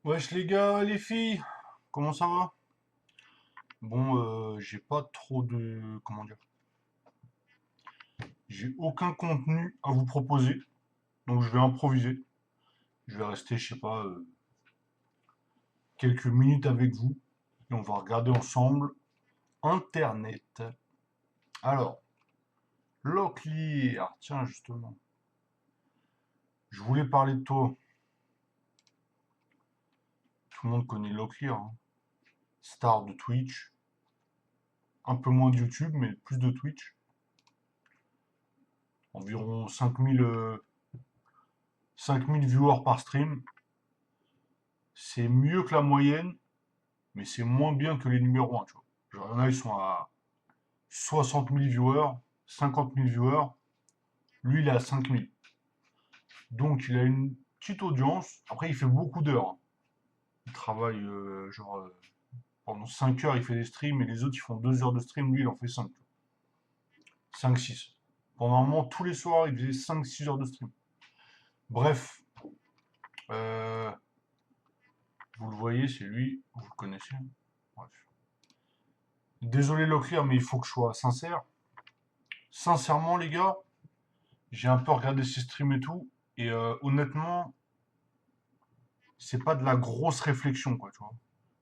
Wesh les gars, les filles, comment ça va? Bon, j'ai pas trop de... Comment dire? J'ai aucun contenu à vous proposer, donc je vais improviser. Je vais rester, je sais pas, quelques minutes avec vous, et on va regarder ensemble Internet. Alors, Locklear, tiens justement, je voulais parler de toi. Tout le monde connaît Locklear, hein. Star de Twitch, un peu moins de YouTube, mais plus de Twitch. Environ 5000 viewers par stream. C'est mieux que la moyenne, mais c'est moins bien que les numéros 1, tu vois. Genre, il y en a, ils sont à 60 000 viewers, 50 000 viewers. Lui, il est à 5 000. Donc, il a une petite audience. Après, il fait beaucoup d'heures, hein. Il travaille, pendant 5 heures, il fait des streams, et les autres, ils font 2 heures de stream. Lui, il en fait 5. 5-6. Pendant un moment, tous les soirs, il faisait 5-6 heures de stream. Bref, euh, vous le voyez, c'est lui. Vous le connaissez, hein. Bref. Désolé, Locklear, mais il faut que je sois sincère. Sincèrement, les gars, j'ai un peu regardé ses streams et tout, et honnêtement, c'est pas de la grosse réflexion, quoi, tu vois.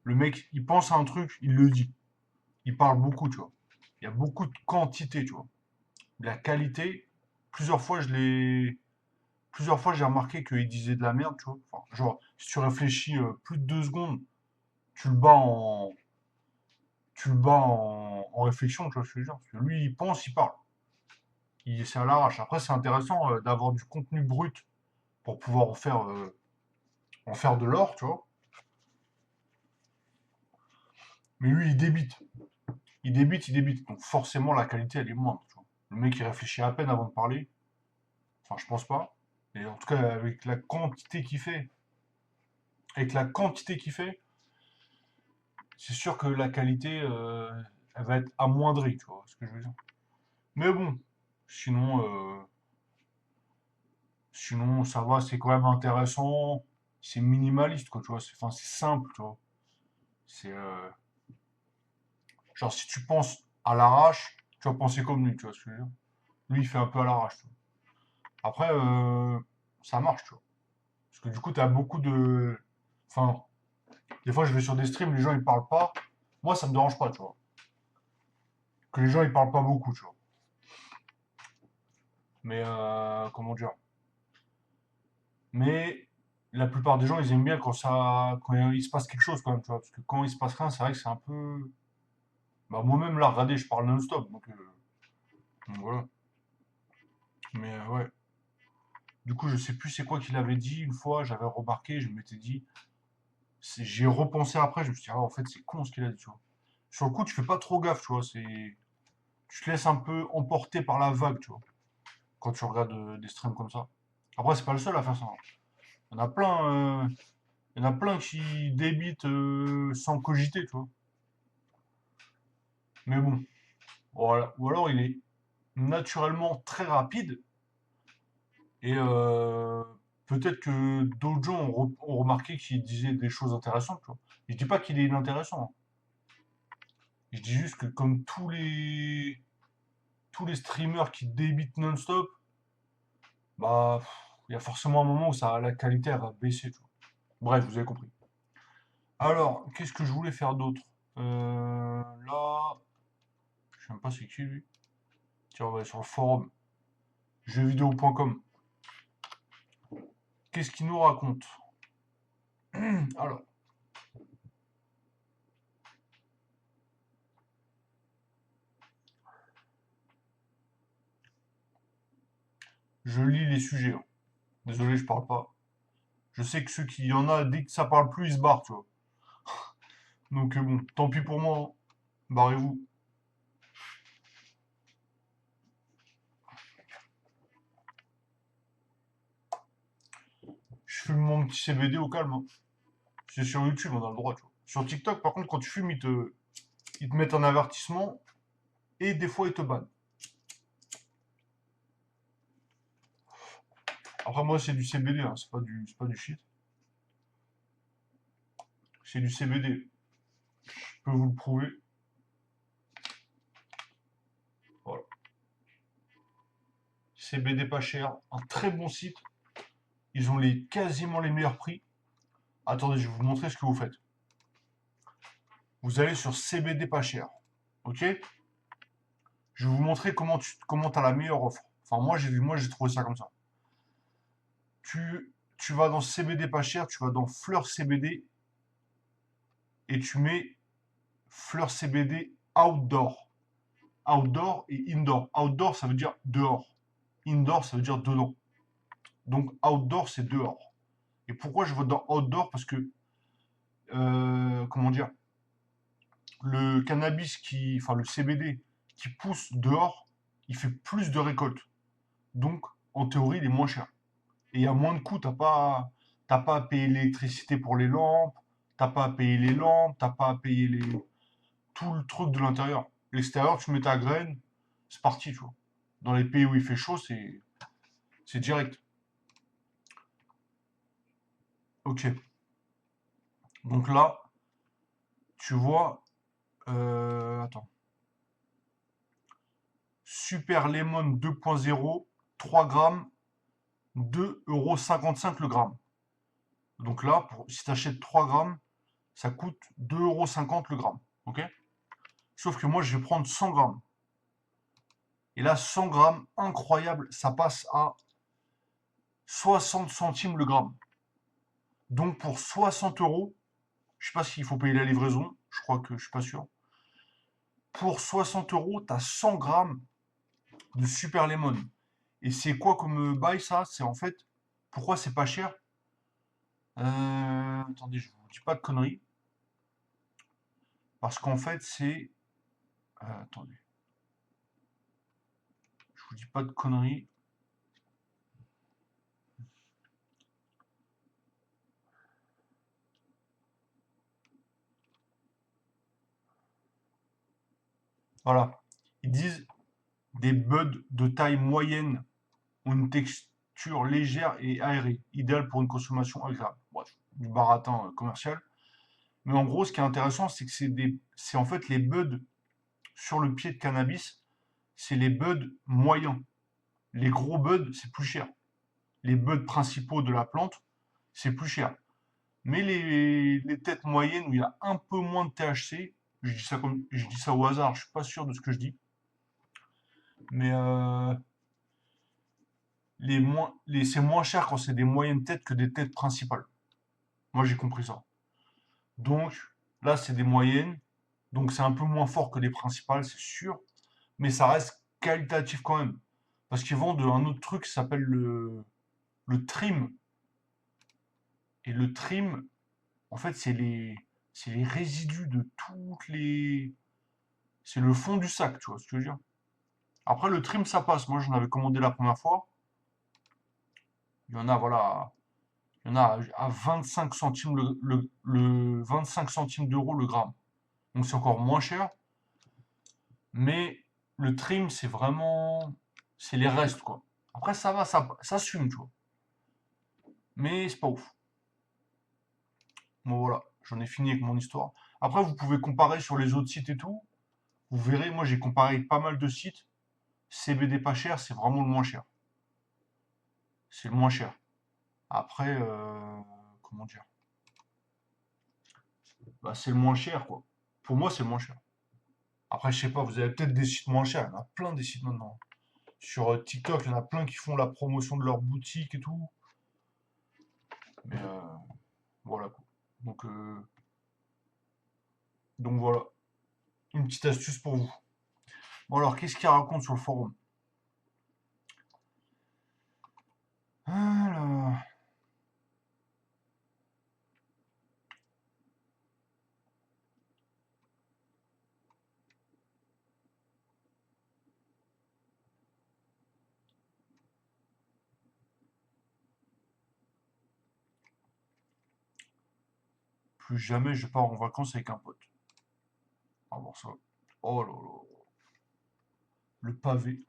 Le mec, il pense à un truc, il le dit. Il parle beaucoup, tu vois. Il y a beaucoup de quantité, tu vois. La qualité, plusieurs fois, plusieurs fois, j'ai remarqué qu'il disait de la merde, tu vois. Enfin, genre, si tu réfléchis plus de 2 secondes, tu le bats en, en réflexion, tu vois ce que je veux dire. Parce que lui, il pense, il parle. C'est à l'arrache. Après, c'est intéressant d'avoir du contenu brut pour pouvoir en faire de l'or, tu vois. Mais lui, il débite. Il débite, il débite. Donc forcément, la qualité, elle est moindre, tu vois. Le mec, il réfléchit à peine avant de parler. Enfin, je pense pas. Et en tout cas, avec la quantité qu'il fait, c'est sûr que la qualité, elle va être amoindrie, tu vois ce que je veux dire. Mais bon, sinon, sinon ça va, c'est quand même intéressant. C'est minimaliste, quoi, tu vois. Enfin, c'est simple, tu vois. C'est genre si tu penses à l'arrache, tu vas penser comme lui, tu vois ce que je veux dire. Lui, il fait un peu à l'arrache, tu vois. Après, ça marche, tu vois. Parce que du coup, tu as beaucoup de. Enfin, des fois, je vais sur des streams, les gens ils parlent pas. Moi, ça me dérange pas, tu vois. Que les gens ils parlent pas beaucoup, tu vois. Mais comment dire. Mais la plupart des gens, ils aiment bien quand il se passe quelque chose, quand même, tu vois. Parce que quand il se passe rien, c'est vrai que c'est un peu. Bah, moi-même, là, regardez, je parle non-stop. Donc voilà. Mais ouais. Du coup, je sais plus c'est quoi qu'il avait dit une fois. J'avais remarqué, je m'étais dit. J'ai repensé après, je me suis dit, ah, en fait, c'est con ce qu'il a dit, tu vois. Sur le coup, tu fais pas trop gaffe, tu vois. Tu te laisses un peu emporter par la vague, tu vois, quand tu regardes des streams comme ça. Après, c'est pas le seul à faire ça, hein. Il y en a plein, il y en a plein qui débitent sans cogiter, tu vois. Mais bon, voilà. Ou alors il est naturellement très rapide et peut-être que d'autres gens ont remarqué qu'il disait des choses intéressantes, tu vois. Je dis pas qu'il est inintéressant, hein. Je dis juste que comme tous les streamers qui débitent non-stop, bah, il y a forcément un moment où la qualité elle va baisser, tu vois. Bref, vous avez compris. Alors, qu'est-ce que je voulais faire d'autre? Là, je sais même pas c'est qui lui. Tiens, on va aller sur le forum jeuxvideo.com. Qu'est-ce qu'il nous raconte? Alors, je lis les sujets, hein. Désolé, je parle pas. Je sais que ceux qui y en a, dès que ça parle plus, ils se barrent, tu vois. Donc bon, tant pis pour moi, hein. Barrez-vous. Je fume mon petit CBD au calme, hein. C'est sur YouTube, on a le droit, tu vois. Sur TikTok, par contre, quand tu fumes, ils te mettent un avertissement et des fois, ils te bannent. Après, moi, c'est du CBD, hein, c'est pas du shit. c'est du CBD. Je peux vous le prouver. Voilà. CBD pas cher, un très bon site. Ils ont quasiment les meilleurs prix. Attendez, je vais vous montrer ce que vous faites. Vous allez sur CBD pas cher. Ok? Je vais vous montrer comment tu as la meilleure offre. Enfin, moi j'ai trouvé ça comme ça. Tu vas dans CBD pas cher, tu vas dans fleurs CBD et tu mets fleurs CBD outdoor. Outdoor et indoor. Outdoor, ça veut dire dehors. Indoor, ça veut dire dedans. Donc outdoor, c'est dehors. Et pourquoi je vote dans outdoor? Parce que, comment dire, le cannabis enfin le CBD qui pousse dehors, il fait plus de récoltes. Donc, en théorie, il est moins cher. Et il y a moins de coûts. T'as pas à payer l'électricité pour les lampes, t'as pas à payer les lampes, t'as pas à payer tout le truc de l'intérieur. L'extérieur, tu mets ta graine, c'est parti, tu vois. Dans les pays où il fait chaud, c'est direct. Ok. Donc là, tu vois, attends. Super Lemon 2.0, 3 grammes, 2,55 € le gramme. Donc là, si tu achètes 3 grammes, ça coûte 2,50 € le gramme. Ok? Sauf que moi, je vais prendre 100 grammes. Et là, 100 grammes, incroyable, ça passe à 60 centimes le gramme. Donc pour 60 euros, je sais pas s'il faut payer la livraison, je crois que je suis pas sûr. Pour 60 euros, tu as 100 grammes de Super Lemon. Et c'est quoi comme bail ça? C'est en fait, pourquoi c'est pas cher? Attendez, je vous dis pas de conneries. Parce qu'en fait, c'est. Attendez, je vous dis pas de conneries. Voilà. Ils disent des buds de taille moyenne ont une texture légère et aérée, idéale pour une consommation agréable. Bref, du baratin commercial. Mais en gros, ce qui est intéressant, c'est que c'est en fait les buds sur le pied de cannabis, c'est les buds moyens. Les gros buds, c'est plus cher. Les buds principaux de la plante, c'est plus cher. Mais les têtes moyennes où il y a un peu moins de THC, je dis ça au hasard, je suis pas sûr de ce que je dis, mais c'est moins cher quand c'est des moyennes têtes que des têtes principales. Moi j'ai compris ça. Donc là c'est des moyennes, donc c'est un peu moins fort que les principales, c'est sûr, mais ça reste qualitatif quand même. Parce qu'ils vendent un autre truc qui s'appelle le trim. Et le trim, en fait, c'est les résidus de toutes les. C'est le fond du sac, tu vois ce que je veux dire. Après, le trim, ça passe. Moi, j'en avais commandé la première fois. Il y en a, voilà. Il y en a à 25 centimes 25 centimes d'euros le gramme. Donc, c'est encore moins cher. Mais le trim, c'est vraiment. C'est les restes, quoi. Après, ça va, ça assume, tu vois. Mais c'est pas ouf. Bon, voilà. J'en ai fini avec mon histoire. Après, vous pouvez comparer sur les autres sites et tout. Vous verrez, moi, j'ai comparé pas mal de sites. CBD pas cher, c'est vraiment le moins cher. C'est le moins cher. Après, comment dire? Bah, c'est le moins cher, quoi. Pour moi, c'est le moins cher. Après, je sais pas, vous avez peut-être des sites moins chers. Il y en a plein des sites maintenant. Sur TikTok, il y en a plein qui font la promotion de leur boutique et tout. Mais voilà, quoi. Donc, euh, donc voilà, une petite astuce pour vous. Bon alors, qu'est-ce qu'il raconte sur le forum? Alors, plus jamais je pars en vacances avec un pote. Ah bon, ça. Oh là là. Le pavé.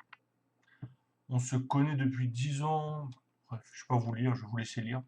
On se connaît depuis 10 ans. Bref, je vais pas vous lire, je vais vous laisser lire.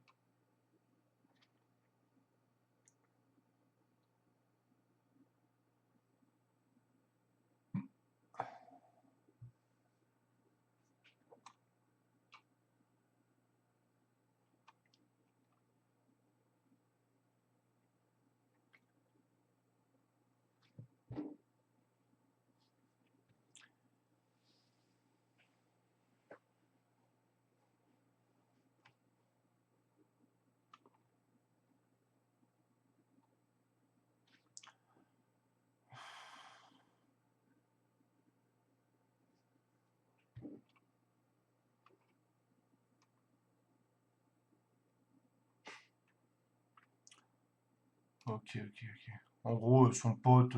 Ok, ok, ok. En gros, son pote,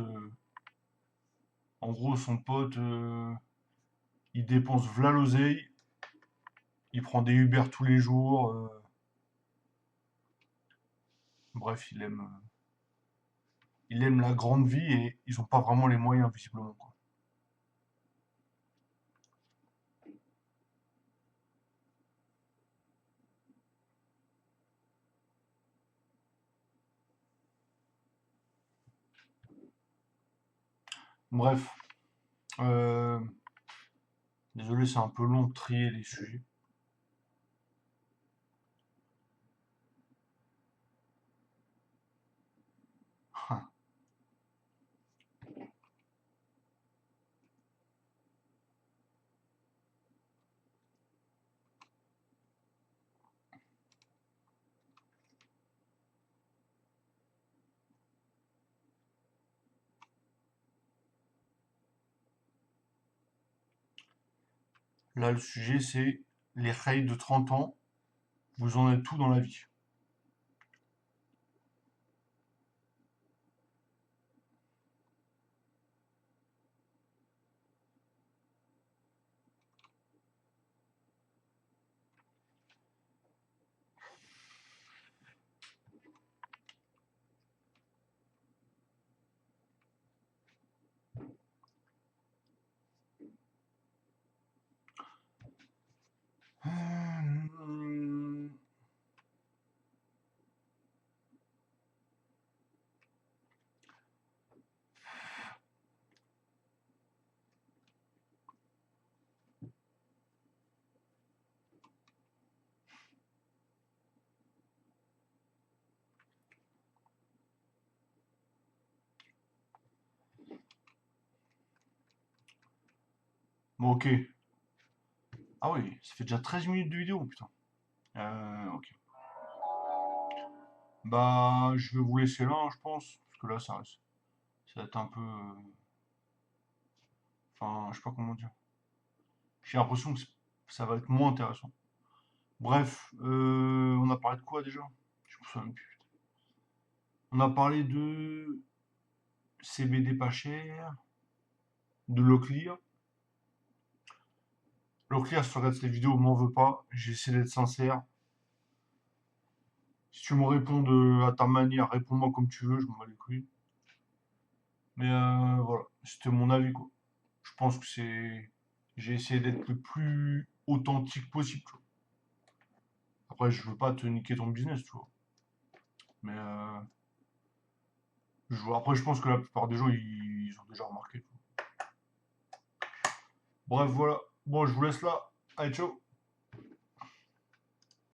il dépense v'là l'oseille, il prend des Uber tous les jours. Bref, il aime la grande vie et ils ont pas vraiment les moyens, visiblement, quoi. Bref, euh, désolé, c'est un peu long de trier les sujets. Là, le sujet, c'est les règles de 30 ans. Vous en êtes tout dans la vie. Hmm, Bon, ok. Ah oui, ça fait déjà 13 minutes de vidéo, putain. Ok. Bah, je vais vous laisser là, hein, je pense. Parce que là, ça va être un peu. Enfin, je sais pas comment dire. J'ai l'impression que ça va être moins intéressant. Bref, on a parlé de quoi déjà? Je me souviens même plus. On a parlé de CBD pas cher, de Locklear. Locklear, si tu regardes cette vidéo, m'en veux pas. J'ai essayé d'être sincère. Si tu me réponds à ta manière, réponds-moi comme tu veux, je m'en bats les couilles. Mais voilà, c'était mon avis, quoi. Je pense que c'est. J'ai essayé d'être le plus authentique possible, tu vois. Après, je veux pas te niquer ton business, tu vois. Mais après, je pense que la plupart des gens, ils ont déjà remarqué. Bref, voilà. Bon, je vous laisse là. Allez, ciao.